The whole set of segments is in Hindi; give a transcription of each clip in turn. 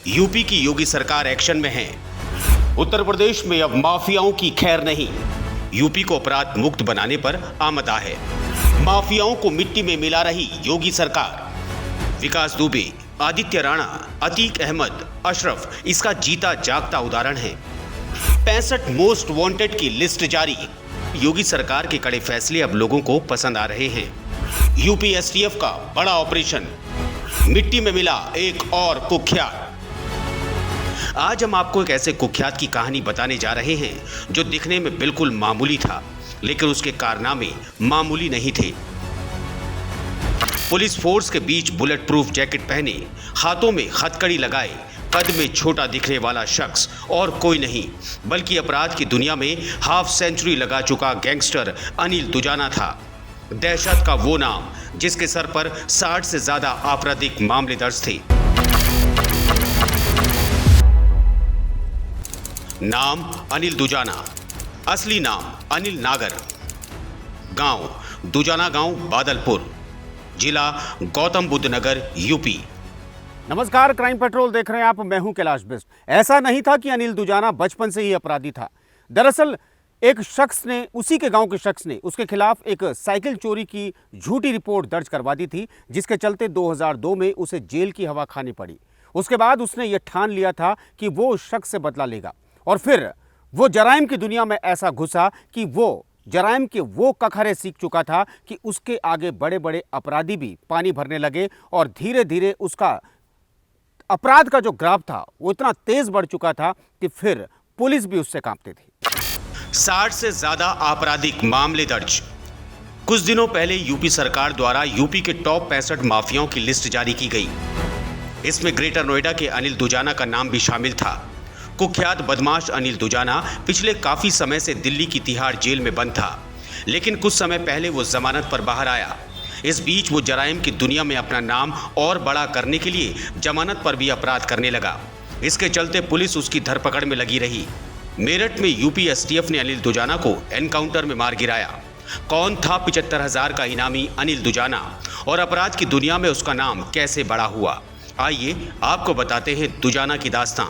यूपी की योगी सरकार एक्शन में है। उत्तर प्रदेश में अब माफियाओं की खैर नहीं। यूपी को अपराध मुक्त बनाने पर आमदा है। माफियाओं को मिट्टी में मिला रही योगी सरकार। विकास दुबे, आदित्य राणा, अतीक अहमद, अशरफ इसका जीता जागता उदाहरण है। 65 मोस्ट वांटेड की लिस्ट जारी। योगी सरकार के कड़े फैसले अब लोगों को पसंद आ रहे हैं। यूपी एसटीएफ का बड़ा ऑपरेशन, मिट्टी में मिला एक और कुख्यात। आज हम आपको एक ऐसे कुख्यात की कहानी बताने जा रहे हैं जो दिखने में बिल्कुल मामूली था, लेकिन उसके कारनामे मामूली नहीं थे। पुलिस फोर्स के बीच बुलेट प्रूफ जैकेट पहने, हाथों में हथकड़ी लगाए, कद में छोटा दिखने वाला शख्स और कोई नहीं बल्कि अपराध की दुनिया में हाफ सेंचुरी लगा चुका गैंगस्टर अनिल दुजाना था। दहशत का वो नाम जिसके सर पर 60 से ज्यादा आपराधिक मामले दर्ज थे। नाम अनिल दुजाना, असली नाम अनिल नागर, गांव दुजाना गांव बादलपुर, जिला गौतम बुद्ध नगर, यूपी। नमस्कार, क्राइम पेट्रोल देख रहे हैं आप। मैं हूं कैलाश बिस्ट। ऐसा नहीं था कि अनिल दुजाना बचपन से ही अपराधी था। दरअसल एक शख्स ने, उसी के गांव के शख्स ने उसके खिलाफ एक साइकिल चोरी की झूठी रिपोर्ट दर्ज करवा दी थी, जिसके चलते 2002 में उसे जेल की हवा खानी पड़ी। उसके बाद उसने ये ठान लिया था कि वो उस शख्स से बदला लेगा, और फिर वो जराइम की दुनिया में ऐसा घुसा कि वो जराइम के वो कखरे सीख चुका था कि उसके आगे बड़े बड़े अपराधी भी पानी भरने लगे, और धीरे धीरे उसका अपराध का जो ग्राफ था वो इतना तेज बढ़ चुका था कि फिर पुलिस भी उससे कांपती थी। 60 से ज्यादा आपराधिक मामले दर्ज। कुछ दिनों पहले यूपी सरकार द्वारा यूपी के टॉप 65 माफियाओं की लिस्ट जारी की गई। इसमें ग्रेटर नोएडा के अनिल दुजाना का नाम भी शामिल था। कुख्यात बदमाश अनिल दुजाना पिछले काफी समय से दिल्ली की तिहाड़ जेल में बंद था, लेकिन कुछ समय पहले वो जमानत पर बाहर आया। इस बीच वो जराइम की दुनिया में अपना नाम और बड़ा करने के लिए जमानत पर भी अपराध करने लगा। इसके चलते पुलिस उसकी धरपकड़ में लगी रही। मेरठ में यूपी एसटीएफ ने अनिल दुजाना को एनकाउंटर में मार गिराया। कौन था 75,000 का इनामी अनिल दुजाना, और अपराध की दुनिया में उसका नाम कैसे बड़ा हुआ? आइए आपको बताते हैं दुजाना की दास्तां।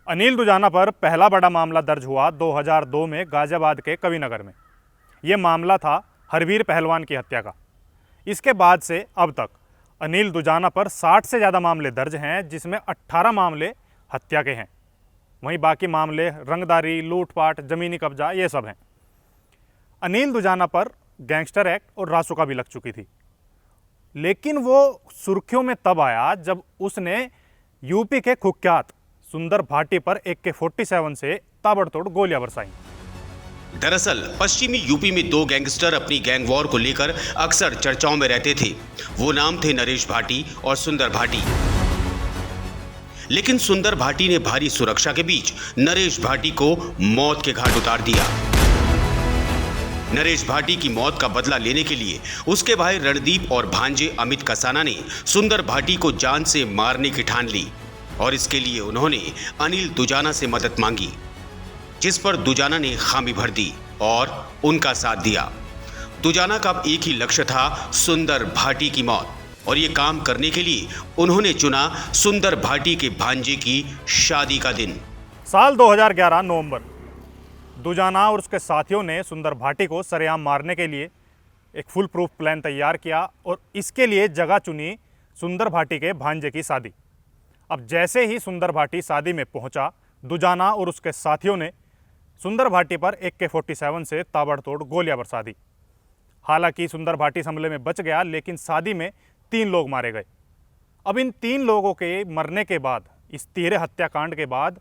अनिल दुजाना पर पहला बड़ा मामला दर्ज हुआ 2002 में गाजियाबाद के कविनगर में। ये मामला था हरवीर पहलवान की हत्या का। इसके बाद से अब तक अनिल दुजाना पर 60 से ज़्यादा मामले दर्ज हैं, जिसमें 18 मामले हत्या के हैं। वहीं बाकी मामले रंगदारी, लूटपाट, ज़मीनी कब्जा, ये सब हैं। अनिल दुजाना पर गैंगस्टर एक्ट और रासुका भी लग चुकी थी, लेकिन वो सुर्खियों में तब आया जब उसने यूपी के कुख्यात सुंदर भाटी पर AK-47 से ताबड़तोड़ गोलियां बरसाई। दरअसल पश्चिमी यूपी में दो गैंगस्टर अपनी गैंग वॉर को लेकर अक्सर चर्चाओं में रहते थे। वो नाम थे नरेश भाटी और सुंदर भाटी। लेकिन सुंदर भाटी ने भारी सुरक्षा के बीच नरेश भाटी को मौत के घाट उतार दिया। नरेश भाटी की मौत का बदला लेने के लिए उसके भाई रणदीप और भांजे अमित कसाना ने सुंदर भाटी को जान से मारने की ठान ली, और इसके लिए उन्होंने अनिल दुजाना से मदद मांगी, जिस पर दुजाना ने खामी भर दी और उनका साथ दिया। दुजाना का अब एक ही लक्ष्य था, सुंदर भाटी की मौत, और ये काम करने के लिए उन्होंने चुना सुंदर भाटी के भांजे की शादी का दिन। साल 2011 नवंबर, दुजाना और उसके साथियों ने सुंदर भाटी को सरेआम मारने के लिए एक फुल प्रूफ प्लान तैयार किया, और इसके लिए जगह चुनी सुंदर भाटी के भांजे की शादी। अब जैसे ही सुंदर भाटी शादी में पहुंचा, दुजाना और उसके साथियों ने सुंदर भाटी पर AK-47 से ताबड़तोड़ गोलियां बरसा दी। हालांकि सुंदर भाटी इस हमले में बच गया, लेकिन शादी में 3 लोग मारे गए। अब इन 3 लोगों के मरने के बाद, इस तिहरे हत्याकांड के बाद,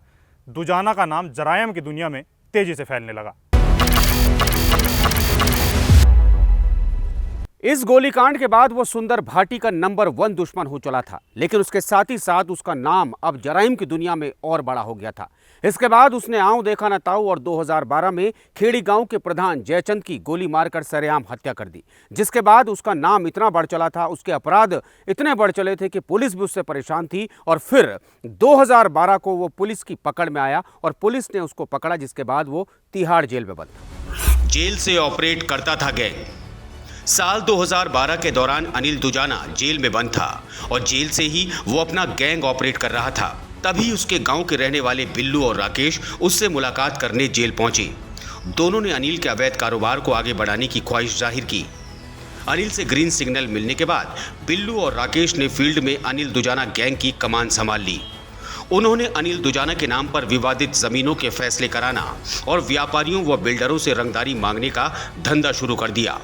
दुजाना का नाम जराइम की दुनिया में तेजी से फैलने लगा। इस गोलीकांड के बाद वो सुंदर भाटी का नंबर 1 दुश्मन हो चला था, लेकिन उसके साथ ही साथ उसका नाम अब जराइम की दुनिया में और बड़ा हो गया था। इसके बाद उसने आंव देखा न ताऊ और 2012 में खेड़ी गांव के प्रधान जयचंद की गोली मारकर सरेआम हत्या कर दी, जिसके बाद उसका नाम इतना बढ़ चला था, उसके अपराध इतने बढ़ चले थे कि पुलिस भी उससे परेशान थी। और फिर 2012 को वो पुलिस की पकड़ में आया और पुलिस ने उसको पकड़ा, जिसके बाद वो तिहाड़ जेल में बंद था। जेल से ऑपरेट करता था गैंग। साल 2012 के दौरान अनिल दुजाना जेल में बंद था और जेल से ही वो अपना गैंग ऑपरेट कर रहा था। तभी उसके गांव के रहने वाले बिल्लू और राकेश उससे मुलाकात करने जेल पहुंचे। दोनों ने अनिल के अवैध कारोबार को आगे बढ़ाने की ख्वाहिश जाहिर की। अनिल से ग्रीन सिग्नल मिलने के बाद बिल्लू और राकेश ने फील्ड में अनिल दुजाना गैंग की कमान संभाल ली। उन्होंने अनिल दुजाना के नाम पर विवादित जमीनों के फैसले कराना और व्यापारियों व बिल्डरों से रंगदारी मांगने का धंधा शुरू कर दिया।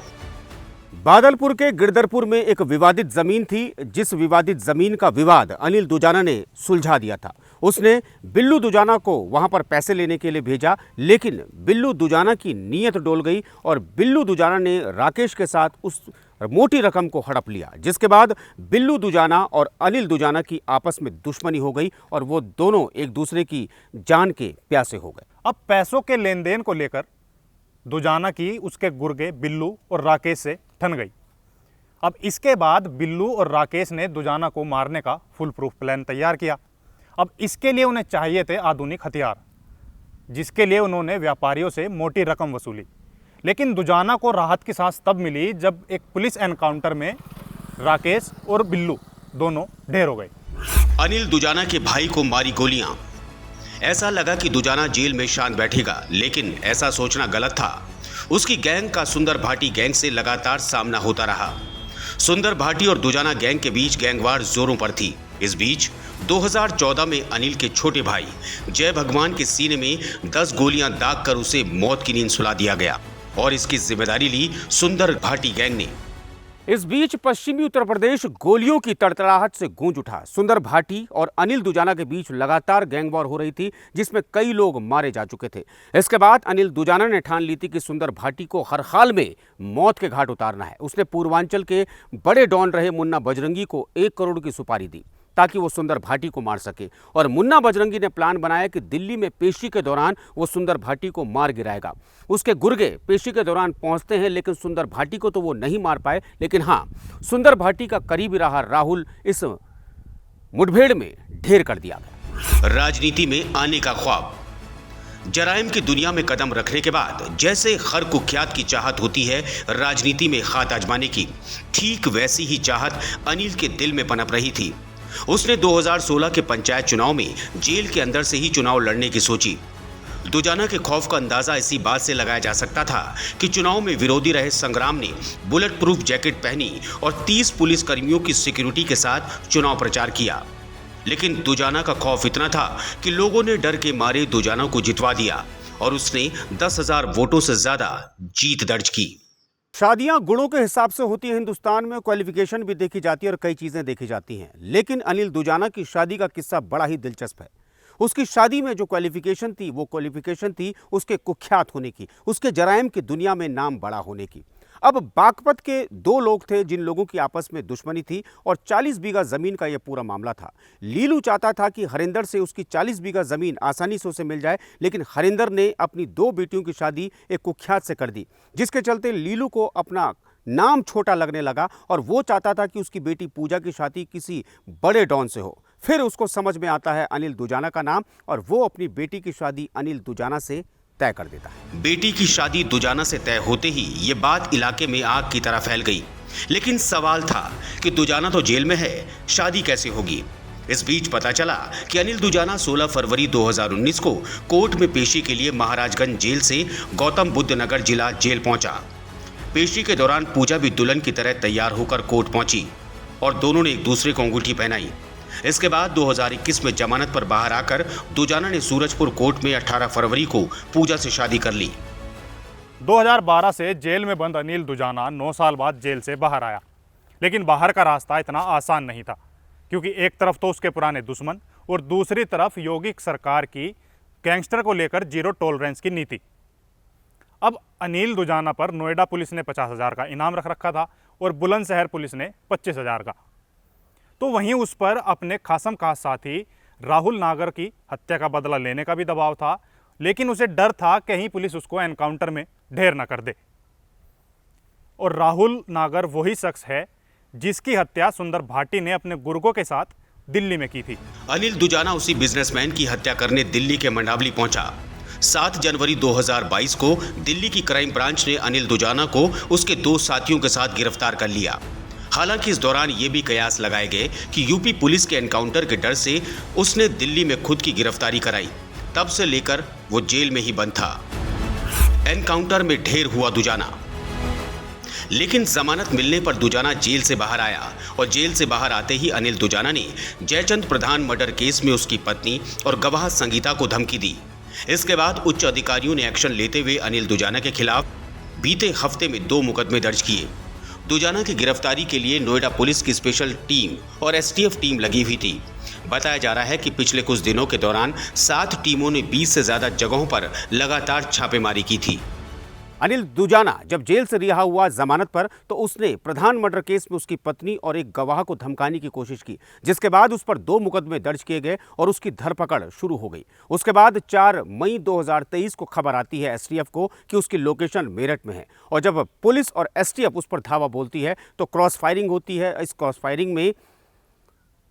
बादलपुर के गिरधरपुर में एक विवादित जमीन थी, जिस विवादित जमीन का विवाद अनिल दुजाना ने सुलझा दिया था। उसने बिल्लू दुजाना को वहां पर पैसे लेने के लिए भेजा, लेकिन बिल्लू दुजाना की नीयत डोल गई और बिल्लू दुजाना ने राकेश के साथ उस मोटी रकम को हड़प लिया, जिसके बाद बिल्लू दुजाना और अनिल दुजाना की आपस में दुश्मनी हो गई और वो दोनों एक दूसरे की जान के प्यासे हो गए। अब पैसों के लेन देन को लेकर दुजाना की उसके गुर्गे बिल्लू और राकेश से ठन गई। अब इसके बाद बिल्लू और राकेश ने दुजाना को मारने का फुल प्रूफ प्लान तैयार किया। अब इसके लिए उन्हें चाहिए थे आधुनिक हथियार, जिसके लिए उन्होंने व्यापारियों से मोटी रकम वसूली। लेकिन दुजाना को राहत की सांस तब मिली जब एक पुलिस एनकाउंटर में राकेश और बिल्लू दोनों ढेर हो गए। अनिल दुजाना के भाई को मारी गोलियां। ऐसा लगा कि दुजाना जेल में शांत बैठेगा, लेकिन ऐसा सोचना गलत था। उसकी गैंग का सुंदर भाटी गैंग से लगातार सामना होता रहा। सुंदर भाटी और दुजाना गैंग के बीच गैंगवार जोरों पर थी। इस बीच 2014 में अनिल के छोटे भाई जय भगवान के सीने में 10 गोलियां दागकर उसे मौत की नींद सुला दिया गया और इसकी जिम्मेदारी ली सुंदर भाटी गैंग ने। इस बीच पश्चिमी उत्तर प्रदेश गोलियों की तड़तड़ाहट से गूंज उठा। सुंदर भाटी और अनिल दुजाना के बीच लगातार गैंगवॉर हो रही थी, जिसमें कई लोग मारे जा चुके थे। इसके बाद अनिल दुजाना ने ठान ली थी कि सुंदर भाटी को हर हाल में मौत के घाट उतारना है। उसने पूर्वांचल के बड़े डॉन रहे मुन्ना बजरंगी को 1 करोड़ की सुपारी दी ताकि वो सुंदर भाटी को मार सके, और मुन्ना बजरंगी ने प्लान बनाया कि दिल्ली में पेशी के दौरान वो सुंदर भाटी को मार गिराएगा। उसके गुर्गे पेशी के दौरान पहुंचते हैं, लेकिन सुंदर भाटी को तो वो नहीं मार पाए। लेकिन हाँ, सुंदर भाटी का करीबी रहा राहुल इस मुठभेड़ में ढेर कर दिया गया। राजनीति में आने का ख्वाब। जराइम की दुनिया में कदम रखने के बाद जैसे खर कुख्यात की चाहत होती है राजनीति में खात आजमाने की, ठीक वैसी ही चाहत अनिल के दिल में पनप रही थी। उसने 2016 के पंचायत चुनाव में जेल के अंदर से ही चुनाव लड़ने की सोची। दुजाना के खौफ का अंदाजा इसी बात से लगाया जा सकता था कि चुनाव में विरोधी रहे संग्राम ने बुलेट प्रूफ जैकेट पहनी और 30 पुलिस कर्मियों की सिक्योरिटी के साथ चुनाव प्रचार किया। लेकिन दुजाना का खौफ इतना था कि लोगों ने डर के मारे दुजाना को जितवा दिया और उसने 10,000 वोटों से ज्यादा जीत दर्ज की। शादियां गुणों के हिसाब से होती हैं। हिंदुस्तान में क्वालिफिकेशन भी देखी जाती है और कई चीजें देखी जाती हैं, लेकिन अनिल दुजाना की शादी का किस्सा बड़ा ही दिलचस्प है। उसकी शादी में जो क्वालिफिकेशन थी, वो क्वालिफिकेशन थी उसके कुख्यात होने की, उसके जराइम की दुनिया में नाम बड़ा होने की। अब बागपत के 2 लोग थे जिन लोगों की आपस में दुश्मनी थी और 40 बीघा जमीन का यह पूरा मामला था। लीलू चाहता था कि हरिंदर से उसकी 40 बीघा जमीन आसानी से उसे मिल जाए, लेकिन हरिंदर ने अपनी 2 बेटियों की शादी एक कुख्यात से कर दी, जिसके चलते लीलू को अपना नाम छोटा लगने लगा और वो चाहता था कि उसकी बेटी पूजा की शादी किसी बड़े डॉन से हो। फिर उसको समझ में आता है अनिल दुजाना का नाम और वो अपनी बेटी की शादी अनिल दुजाना से तय कर देता है। बेटी की शादी दुजाना से तय होते ही ये बात इलाके में आग की तरह फैल गई। लेकिन सवाल था कि दुजाना तो जेल में है, शादी कैसे होगी। इस बीच पता चला कि अनिल दुजाना 16 फरवरी 2019 को कोर्ट में पेशी के लिए महाराजगंज जेल से गौतम बुद्ध नगर जिला जेल पहुंचा। पेशी के दौरान पूजा भी दुल्हन की तरह तैयार होकर कोर्ट पहुंची और दोनों ने एक दूसरे को अंगूठी पहनाई। इसके बाद 2021 में जमानत पर बाहर आकर दुजाना ने सूरजपुर कोर्ट में 18 फरवरी को पूजा से शादी कर ली। 2012 से जेल में बंद अनिल दुजाना 9 साल बाद जेल से बाहर आया, लेकिन बाहर का रास्ता इतना आसान नहीं था, क्योंकि एक तरफ तो उसके पुराने दुश्मन और दूसरी तरफ योगी सरकार की गैंगस्टर को लेकर जीरो टॉलरेंस की नीति। अब अनिल दुजाना पर नोएडा पुलिस ने 50,000 का इनाम रख रखा था और बुलंदशहर पुलिस ने 25,000 का। तो वहीं उस पर अपने खासम खास साथी राहुल नागर की हत्या का बदला लेने का भी दबाव था, लेकिन उसे डर था कहीं पुलिस उसको एनकाउंटर में ढेर न कर दे। और राहुल नागर वही शख्स है जिसकी हत्या सुंदर भाटी ने अपने गुर्गों के साथ दिल्ली में की थी। अनिल दुजाना उसी बिजनेसमैन की हत्या करने दिल्ली के मंडावली पहुंचा। 7 जनवरी 2022 को दिल्ली की क्राइम ब्रांच ने अनिल दुजाना को उसके 2 साथियों के साथ गिरफ्तार कर लिया। हालांकि इस दौरान ये भी कयास लगाए गए कि यूपी पुलिस के एनकाउंटर के डर से उसने दिल्ली में खुद की गिरफ्तारी कराई। तब से लेकर वो जेल में ही बंद था। एनकाउंटर में ढेर हुआ दुजाना, लेकिन जमानत मिलने पर दुजाना जेल से बाहर आया और जेल से बाहर आते ही अनिल दुजाना ने जयचंद प्रधान मर्डर केस में उसकी पत्नी और गवाह संगीता को धमकी दी। इसके बाद उच्च अधिकारियों ने एक्शन लेते हुए अनिल दुजाना के खिलाफ बीते हफ्ते में 2 मुकदमे दर्ज किए। दुजाना की गिरफ्तारी के लिए नोएडा पुलिस की स्पेशल टीम और एसटीएफ टीम लगी हुई थी। बताया जा रहा है कि पिछले कुछ दिनों के दौरान 7 टीमों ने 20 से ज्यादा जगहों पर लगातार छापेमारी की थी। अनिल दुजाना जब जेल से रिहा हुआ जमानत पर तो उसने प्रधान मर्डर केस में उसकी पत्नी और एक गवाह को धमकाने की कोशिश की, जिसके बाद उस पर 2 मुकदमे दर्ज किए गए और उसकी धरपकड़ शुरू हो गई। उसके बाद 4 मई 2023 को खबर आती है एसटीएफ को कि उसकी लोकेशन मेरठ में है और जब पुलिस और एसटीएफ उस पर धावा बोलती है तो क्रॉस फायरिंग होती है। इस क्रॉस फायरिंग में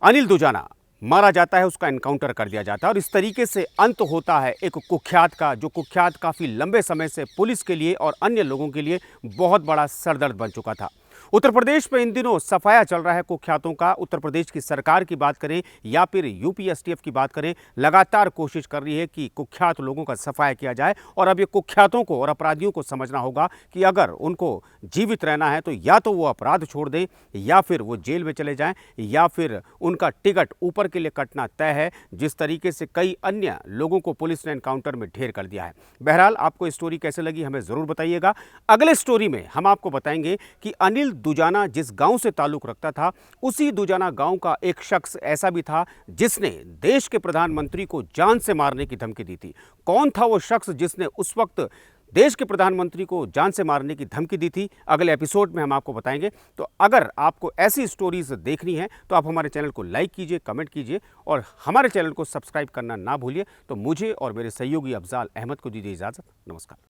अनिल दुजाना मारा जाता है, उसका एनकाउंटर कर दिया जाता है और इस तरीके से अंत होता है एक कुख्यात का, जो कुख्यात काफ़ी लंबे समय से पुलिस के लिए और अन्य लोगों के लिए बहुत बड़ा सरदर्द बन चुका था। उत्तर प्रदेश में इन दिनों सफाया चल रहा है कुख्यातों का। उत्तर प्रदेश की सरकार की बात करें या फिर यूपी एसटीएफ की बात करें, लगातार कोशिश कर रही है कि कुख्यात लोगों का सफाया किया जाए और अब ये कुख्यातों को और अपराधियों को समझना होगा कि अगर उनको जीवित रहना है तो या तो वो अपराध छोड़ दें या फिर वो जेल में चले जाएं या फिर उनका टिकट ऊपर के लिए कटना तय है, जिस तरीके से कई अन्य लोगों को पुलिस ने एनकाउंटर में ढेर कर दिया है। बहरहाल आपको स्टोरी कैसे लगी हमें ज़रूर बताइएगा। अगले स्टोरी में हम आपको बताएंगे कि अनिल दुजाना जिस गांव से ताल्लुक रखता था, उसी दुजाना गांव का एक शख्स ऐसा भी था जिसने देश के प्रधानमंत्री को जान से मारने की धमकी दी थी। कौन था वो शख्स जिसने उस वक्त देश के प्रधानमंत्री को जान से मारने की धमकी दी थी, अगले एपिसोड में हम आपको बताएंगे। तो अगर आपको ऐसी स्टोरीज देखनी है तो आप हमारे चैनल को लाइक कीजिए, कमेंट कीजिए और हमारे चैनल को सब्सक्राइब करना ना भूलिए। तो मुझे और मेरे सहयोगी अफजाल अहमद को दीजिए इजाज़त। नमस्कार।